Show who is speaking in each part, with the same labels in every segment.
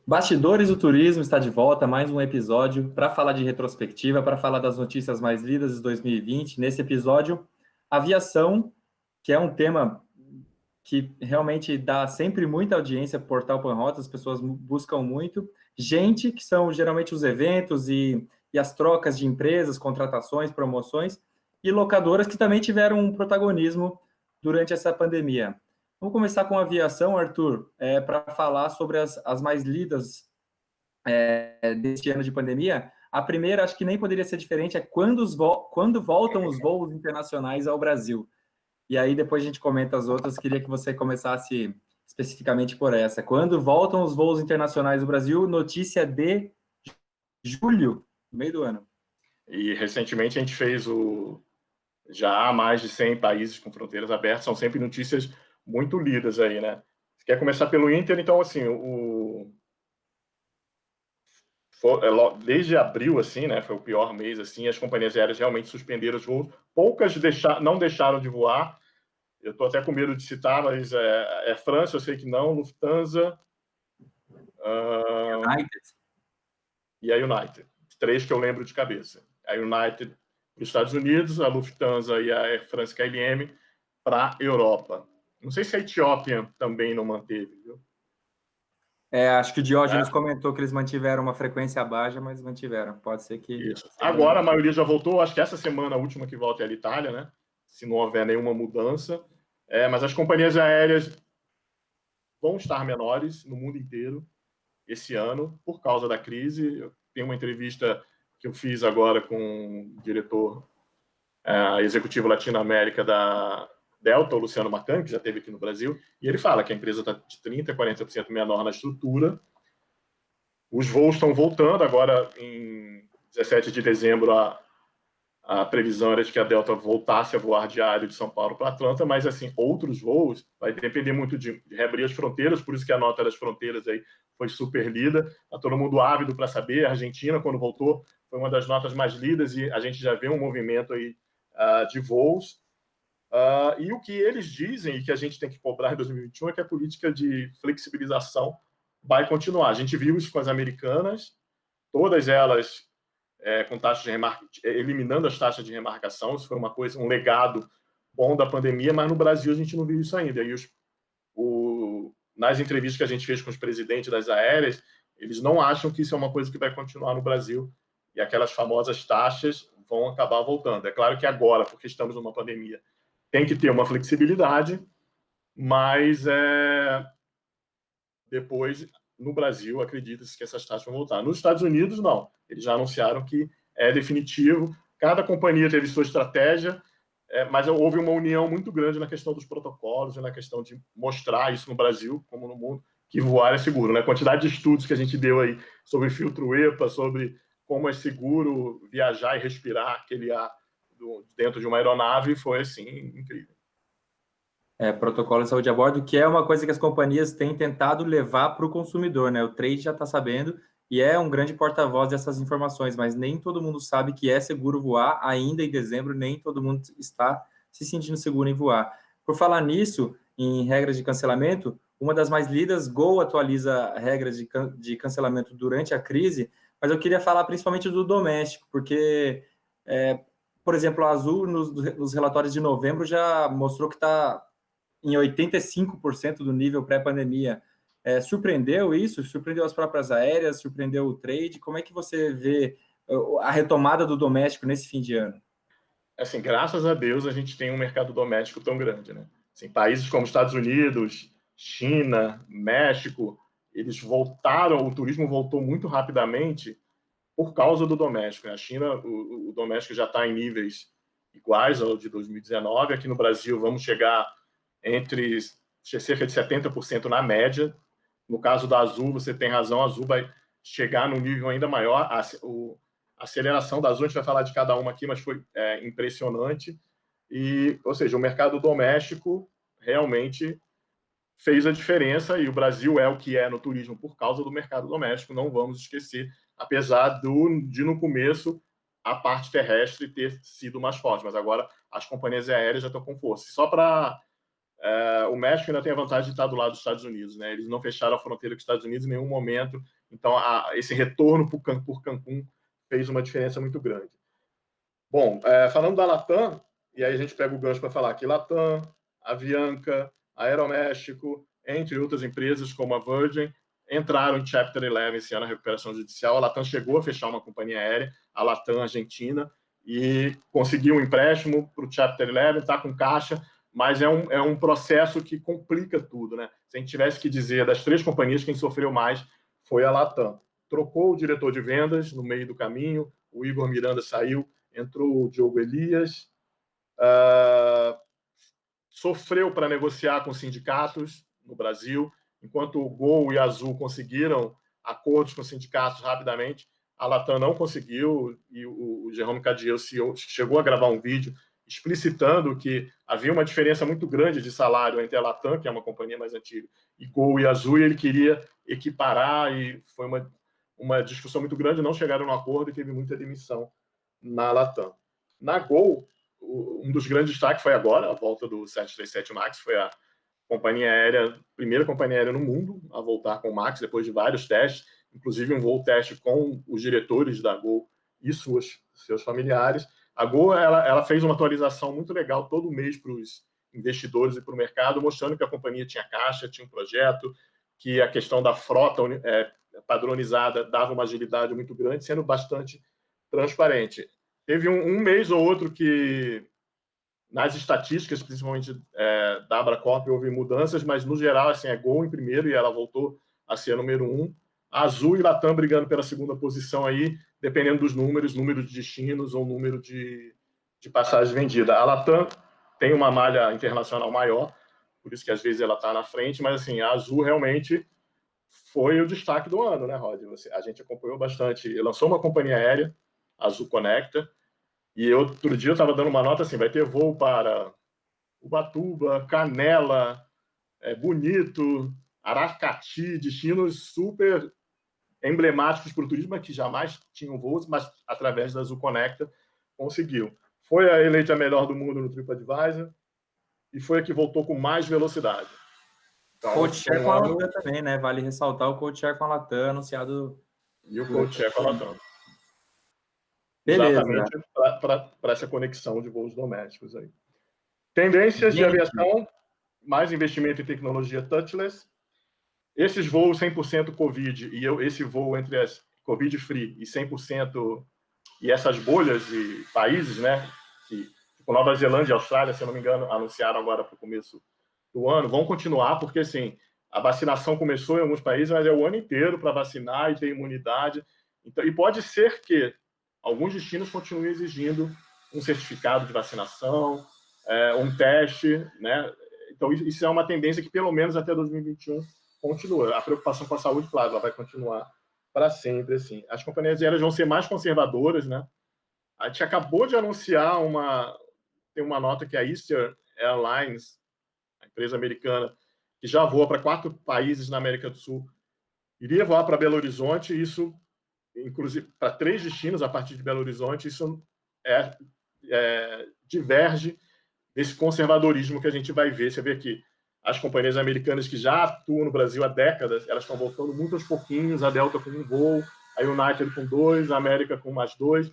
Speaker 1: Bastidores do Turismo está de volta, mais um episódio para falar de retrospectiva, para falar das notícias mais lidas de 2020. Nesse episódio, aviação, que é um tema que realmente dá sempre muita audiência para o Portal Panrotas, as pessoas buscam muito. Gente, que são geralmente os eventos e as trocas de empresas, contratações, promoções, e locadoras que também tiveram um protagonismo durante essa pandemia. Vamos começar com a aviação, Arthur, para falar sobre as mais lidas deste ano de pandemia. A primeira, acho que nem poderia ser diferente, é quando voltam os voos internacionais ao Brasil. E aí depois a gente comenta as outras. Queria que você começasse especificamente por essa. Quando voltam os voos internacionais do Brasil? Notícia de julho, no meio do ano.
Speaker 2: E recentemente a gente fez já há mais de 100 países com fronteiras abertas, são sempre notícias muito lidas aí, né? Você quer começar pelo Inter, então, assim, desde abril, assim, né, foi o pior mês, assim, as companhias aéreas realmente suspenderam os voos, poucas não deixaram de voar, eu estou até com medo de citar, mas França, eu sei que não, Lufthansa,
Speaker 1: United.
Speaker 2: E a United, três que eu lembro de cabeça. A United para os Estados Unidos, a Lufthansa e a Air France KLM para a Europa. Não sei se a Etiópia também não manteve, viu?
Speaker 1: Acho que o Diógenes comentou que eles mantiveram uma frequência baixa, mas mantiveram. Pode ser que...
Speaker 2: Isso. Agora a maioria já voltou, acho que essa semana a última que volta é a Itália, né? Se não houver nenhuma mudança. Mas as companhias aéreas vão estar menores no mundo inteiro esse ano por causa da crise. Eu tenho uma entrevista que eu fiz agora com o diretor executivo Latinoamérica da Delta, o Luciano Macan, que já esteve aqui no Brasil, e ele fala que a empresa está de 30% a 40% menor na estrutura. Os voos estão voltando, agora em 17 de dezembro a previsão era de que a Delta voltasse a voar diário de São Paulo para Atlanta, mas assim, outros voos vai depender muito de reabrir as fronteiras, por isso que a nota das fronteiras aí foi super lida, está todo mundo ávido para saber. A Argentina, quando voltou, foi uma das notas mais lidas e a gente já vê um movimento aí de voos. E o que eles dizem e que a gente tem que cobrar em 2021 é que a política de flexibilização vai continuar. A gente viu isso com as americanas, todas elas com taxas de eliminando as taxas de remarcação. Isso foi uma coisa, um legado bom da pandemia, mas no Brasil a gente não viu isso ainda. E nas entrevistas que a gente fez com os presidentes das aéreas, eles não acham que isso é uma coisa que vai continuar no Brasil e aquelas famosas taxas vão acabar voltando. É claro que agora, porque estamos numa pandemia, tem que ter uma flexibilidade, mas depois, no Brasil, acredita-se que essas taxas vão voltar. Nos Estados Unidos, não. Eles já anunciaram que é definitivo. Cada companhia teve sua estratégia, mas houve uma união muito grande na questão dos protocolos e na questão de mostrar isso no Brasil, como no mundo, que voar é seguro. Né? A quantidade de estudos que a gente deu aí sobre filtro EPA, sobre como é seguro viajar e respirar aquele ar dentro de uma aeronave, foi, assim, incrível.
Speaker 1: Protocolo de saúde a bordo, que é uma coisa que as companhias têm tentado levar para o consumidor, né? O trade já está sabendo e é um grande porta-voz dessas informações, mas nem todo mundo sabe que é seguro voar ainda em dezembro, nem todo mundo está se sentindo seguro em voar. Por falar nisso, em regras de cancelamento, uma das mais lidas, Gol atualiza regras de cancelamento durante a crise, mas eu queria falar principalmente do doméstico, porque, por exemplo, a Azul, nos relatórios de novembro, já mostrou que está em 85% do nível pré-pandemia. Surpreendeu isso? Surpreendeu as próprias aéreas? Surpreendeu o trade? Como é que você vê a retomada do doméstico nesse fim de ano?
Speaker 2: Assim, graças a Deus a gente tem um mercado doméstico tão grande, né? Assim, países como Estados Unidos, China, México, eles voltaram, o turismo voltou muito rapidamente por causa do doméstico. Na China, o doméstico já está em níveis iguais ao de 2019. Aqui no Brasil, vamos chegar entre cerca de 70% na média. No caso da Azul, você tem razão, a Azul vai chegar num nível ainda maior. A aceleração da Azul, a gente vai falar de cada uma aqui, mas foi impressionante. Ou seja, o mercado doméstico realmente fez a diferença, e o Brasil é o que é no turismo por causa do mercado doméstico, não vamos esquecer, apesar de no começo a parte terrestre ter sido mais forte, mas agora as companhias aéreas já estão com força. Só para o México ainda tem a vantagem de estar do lado dos Estados Unidos, né? Eles não fecharam a fronteira com os Estados Unidos em nenhum momento, Então, esse retorno por Cancún fez uma diferença muito grande. Bom, falando da Latam, e aí a gente pega o gancho para falar que Latam, Avianca, Aeroméxico, entre outras empresas como a Virgin, entraram em Chapter 11 esse ano na recuperação judicial. A Latam chegou a fechar uma companhia aérea, a Latam Argentina, e conseguiu um empréstimo para o Chapter 11, está com caixa, mas é um processo que complica tudo, né? Se a gente tivesse que dizer das 3 companhias, quem sofreu mais foi a Latam. Trocou o diretor de vendas no meio do caminho, o Igor Miranda saiu, entrou o Diogo Elias, sofreu para negociar com sindicatos no Brasil, enquanto o Gol e a Azul conseguiram acordos com sindicatos rapidamente, a Latam não conseguiu, e o Jerome Cadieux chegou a gravar um vídeo explicitando que havia uma diferença muito grande de salário entre a Latam, que é uma companhia mais antiga, e Gol e Azul, e ele queria equiparar, e foi uma discussão muito grande, não chegaram no acordo e teve muita demissão na Latam. Na Gol, um dos grandes destaques foi agora, a volta do 737 MAX, foi a primeira companhia aérea no mundo a voltar com o MAX, depois de vários testes, inclusive um voo teste com os diretores da Gol e seus familiares. A Gol ela fez uma atualização muito legal todo mês para os investidores e para o mercado, mostrando que a companhia tinha caixa, tinha um projeto, que a questão da frota padronizada dava uma agilidade muito grande, sendo bastante transparente. Teve um mês ou outro que, nas estatísticas, principalmente da Abracorp, houve mudanças, mas, no geral, assim, é Gol em primeiro e ela voltou a ser a número 1. A Azul e Latam brigando pela segunda posição aí, dependendo dos número de destinos ou número de passagens vendidas. A Latam tem uma malha internacional maior, por isso que, às vezes, ela está na frente, mas, assim, a Azul realmente foi o destaque do ano, né, Rod? A gente acompanhou bastante. Lançou uma companhia aérea, a Azul Conecta, e outro dia eu estava dando uma nota assim, vai ter voo para Ubatuba, Canela, Bonito, Aracati, destinos super emblemáticos para o turismo, mas que jamais tinham voos, mas através da Azul Conecta conseguiu. Foi a eleita a melhor do mundo no TripAdvisor e foi a que voltou com mais velocidade.
Speaker 1: Então, Codeshare com a Latam também, né? Vale ressaltar o Codeshare com a Latam anunciado.
Speaker 2: E o Codeshare com a Latam.
Speaker 1: Beleza.
Speaker 2: Exatamente para essa conexão de voos domésticos aí. Tendências de aviação, mais investimento em tecnologia touchless. Esses voos 100% Covid e esse voo entre as Covid-free e 100% e essas bolhas de países, né, que tipo, Nova Zelândia e Austrália, se eu não me engano, anunciaram agora para o começo do ano, vão continuar, porque assim, a vacinação começou em alguns países, mas é o ano inteiro para vacinar e ter imunidade. Então, e pode ser que alguns destinos continuem exigindo um certificado de vacinação, um teste, né? Então, isso é uma tendência que, pelo menos até 2021, continua. A preocupação com a saúde, claro, ela vai continuar para sempre, assim. As companhias aéreas vão ser mais conservadoras, né? A gente acabou de anunciar tem uma nota que a Eastern Airlines, a empresa americana, que já voa para 4 países na América do Sul, iria voar para Belo Horizonte, isso, inclusive, para 3 destinos a partir de Belo Horizonte, isso diverge desse conservadorismo que a gente vai ver. Você vê que as companhias americanas que já atuam no Brasil há décadas, elas estão voltando muito aos pouquinhos, a Delta com 1 voo, a United com 2, a América com mais 2,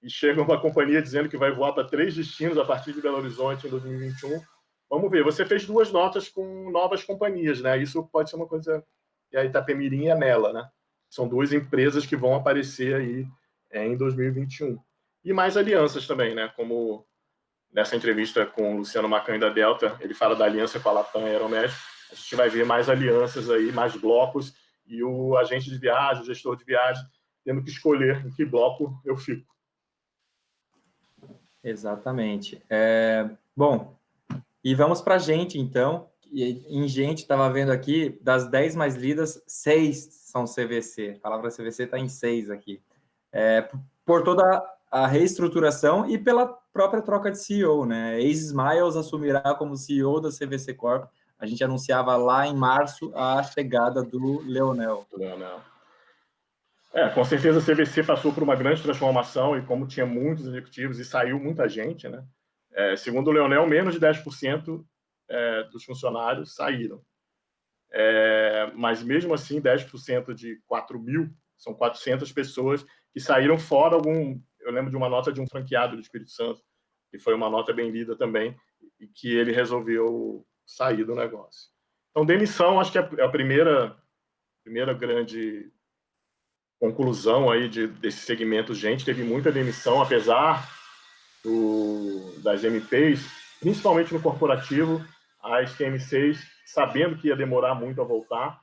Speaker 2: e chega uma companhia dizendo que vai voar para 3 destinos a partir de Belo Horizonte em 2021. Vamos ver, você fez 2 notas com novas companhias, né? Isso pode ser uma coisa... E a Itapemirim é nela, né? São 2 empresas que vão aparecer aí em 2021. E mais alianças também, né? Como nessa entrevista com o Luciano Macanho da Delta, ele fala da aliança com a Latam e a Aeroméxico. A gente vai ver mais alianças aí, mais blocos, e o agente de viagem, o gestor de viagem, tendo que escolher em que bloco eu fico.
Speaker 1: Exatamente. Bom, e vamos para a gente, então. Em gente, estava vendo aqui, das 10 mais lidas, 6 são CVC. A palavra CVC está em 6 aqui. Por toda a reestruturação e pela própria troca de CEO, né? Ex-Smiles assumirá como CEO da CVC Corp. A gente anunciava lá em março a chegada do Leonel.
Speaker 2: Com certeza a CVC passou por uma grande transformação e como tinha muitos executivos e saiu muita gente, né? Segundo o Leonel, menos de 10% dos funcionários saíram. Mas mesmo assim, 10% de 4 mil, são 400 pessoas que saíram fora Eu lembro de uma nota de um franqueado do Espírito Santo, que foi uma nota bem lida também, e que ele resolveu sair do negócio. Então, demissão, acho que é a primeira grande conclusão aí desse segmento. Gente, teve muita demissão, apesar das MPs, principalmente no corporativo. As TM6, sabendo que ia demorar muito a voltar,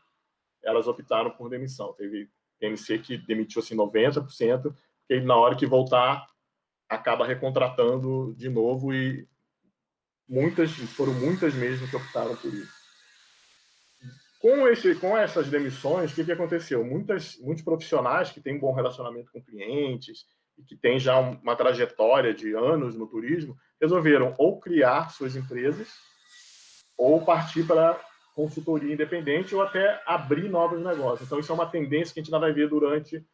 Speaker 2: elas optaram por demissão. Teve TMC que demitiu assim, 90%, porque na hora que voltar, acaba recontratando de novo, e foram muitas mesmo que optaram por isso. Com essas demissões, o que aconteceu? Muitos profissionais que têm um bom relacionamento com clientes e que têm já uma trajetória de anos no turismo, resolveram ou criar suas empresas ou partir para consultoria independente ou até abrir novos negócios. Então, isso é uma tendência que a gente ainda vai ver durante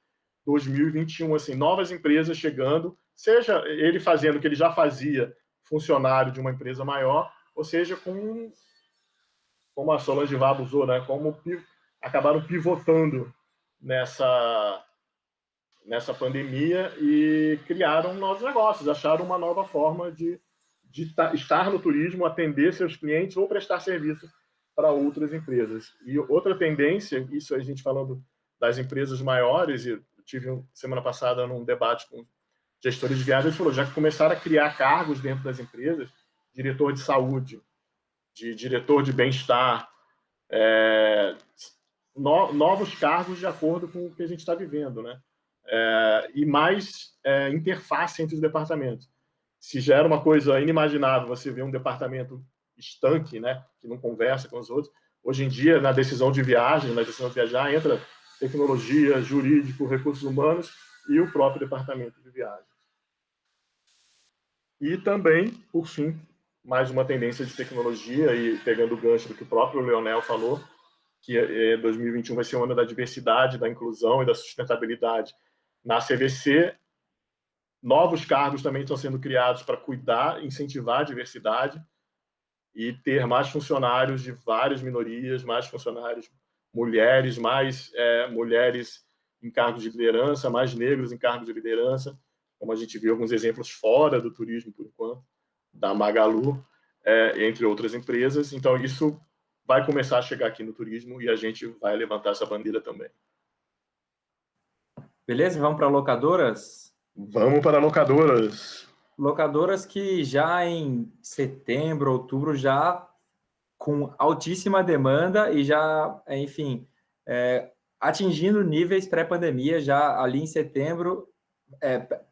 Speaker 2: 2021, assim, novas empresas chegando, seja ele fazendo o que ele já fazia, funcionário de uma empresa maior, ou seja, como a Solange Vaba usou, né? Como acabaram pivotando nessa pandemia e criaram novos negócios, acharam uma nova forma de estar no turismo, atender seus clientes ou prestar serviço para outras empresas. E outra tendência, isso a gente falando das empresas maiores, e eu tive semana passada num debate com gestores de viagens, ele falou, já que começaram a criar cargos dentro das empresas, diretor de saúde, de diretor de bem-estar, novos cargos de acordo com o que a gente está vivendo, né? E mais interface entre os departamentos. Se já era uma coisa inimaginável você ver um departamento estanque, né, que não conversa com os outros, hoje em dia, na decisão de viagem, na decisão de viajar, entra tecnologia, jurídico, recursos humanos e o próprio departamento de viagem. E também, por fim, mais uma tendência de tecnologia, e pegando o gancho do que o próprio Leonel falou, que 2021 vai ser o ano da diversidade, da inclusão e da sustentabilidade. Na CVC, novos cargos também estão sendo criados para cuidar, incentivar a diversidade e ter mais funcionários de várias minorias, mais funcionários mulheres, mais mulheres em cargos de liderança, mais negros em cargos de liderança, como a gente viu alguns exemplos fora do turismo, por enquanto, da Magalu, entre outras empresas. Então, isso vai começar a chegar aqui no turismo e a gente vai levantar essa bandeira também.
Speaker 1: Beleza? Vamos para locadoras?
Speaker 2: Vamos para locadoras.
Speaker 1: Locadoras que já em setembro, outubro, já com altíssima demanda e já, enfim, atingindo níveis pré-pandemia, já ali em setembro,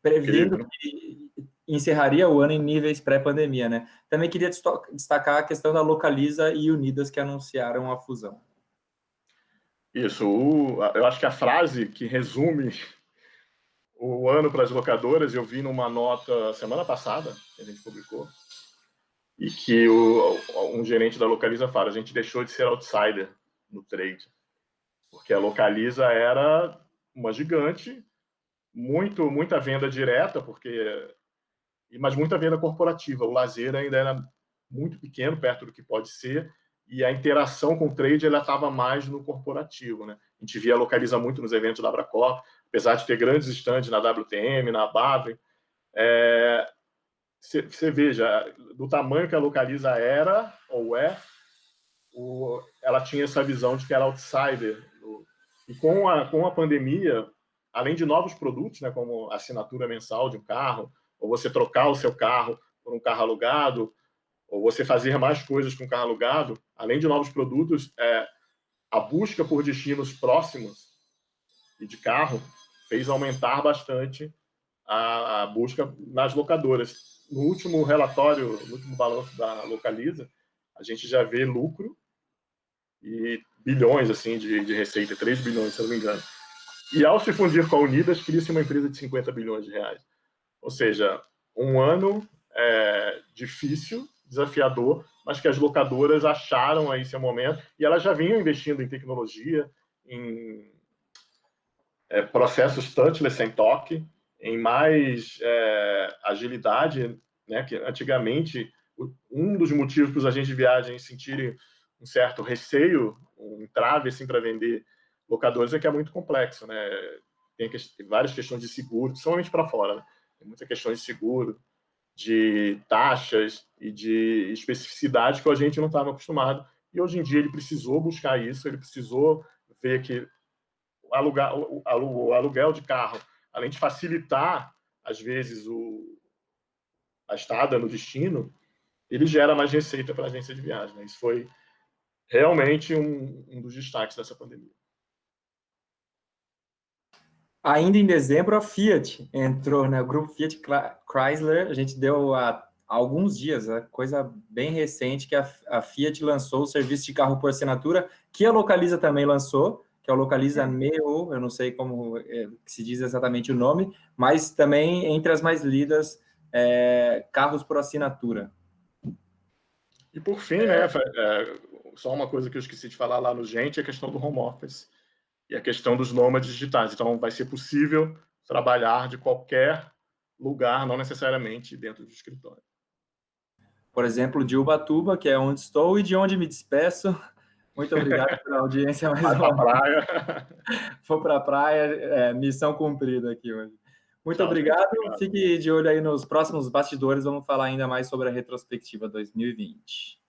Speaker 1: prevendo que encerraria o ano em níveis pré-pandemia, né? Também queria destacar a questão da Localiza e Unidas, que anunciaram a fusão.
Speaker 2: Isso, eu acho que a frase que resume o ano para as locadoras, eu vi numa nota semana passada, que a gente publicou, e que um gerente da Localiza fala, a gente deixou de ser outsider no trade, porque a Localiza era uma gigante, muita venda direta, mas muita venda corporativa. O lazer ainda era muito pequeno, perto do que pode ser, e a interação com o trade estava mais no corporativo, né? A gente via a Localiza muito nos eventos da Abracor, apesar de ter grandes estandes na WTM, na Bavre. Você veja, do tamanho que a Localiza era, ou ela tinha essa visão de que era outsider. E com a pandemia, além de novos produtos, né, como a assinatura mensal de um carro, ou você trocar o seu carro por um carro alugado, ou você fazer mais coisas com o carro alugado, além de novos produtos, a busca por destinos próximos e de carro fez aumentar bastante a busca nas locadoras. No último relatório, no último balanço da Localiza, a gente já vê lucro e bilhões assim, de receita, 3 bilhões, se eu não me engano. E ao se fundir com a Unidas, cria-se uma empresa de 50 bilhões de reais. Ou seja, um ano difícil, desafiador, mas que as locadoras acharam aí seu momento, e elas já vinham investindo em tecnologia, em processos touchless sem toque, em mais agilidade, né? Que antigamente um dos motivos para os agentes de viagem sentirem um certo receio, um entrave assim, para vender locadores, é que é muito complexo, né? Tem várias questões de seguro, principalmente para fora, né? Tem muitas questões de seguro, de taxas e de especificidade que a gente não estava acostumado. E hoje em dia ele precisou buscar isso, ele precisou ver que o aluguel de carro, além de facilitar, às vezes, a estada no destino, ele gera mais receita para a agência de viagem. Né? Isso foi realmente um dos destaques dessa pandemia.
Speaker 1: Ainda em dezembro, a Fiat entrou, né? O grupo Fiat Chrysler, a gente deu há alguns dias, coisa bem recente, que a Fiat lançou o serviço de carro por assinatura, que a Localiza também lançou, que é o Localiza Neo, eu não sei como se diz exatamente o nome, mas também entre as mais lidas, carros por assinatura.
Speaker 2: E por fim, né, só uma coisa que eu esqueci de falar lá no Gente, é a questão do home office e a questão dos nômades digitais. Então, vai ser possível trabalhar de qualquer lugar, não necessariamente dentro do escritório.
Speaker 1: Por exemplo, de Ubatuba, que é onde estou, e de onde me despeço. Muito obrigado pela audiência.
Speaker 2: Vai para a praia.
Speaker 1: Vou para a praia, missão cumprida aqui hoje. Muito obrigado. Fique de olho aí nos próximos bastidores. Vamos falar ainda mais sobre a retrospectiva 2020.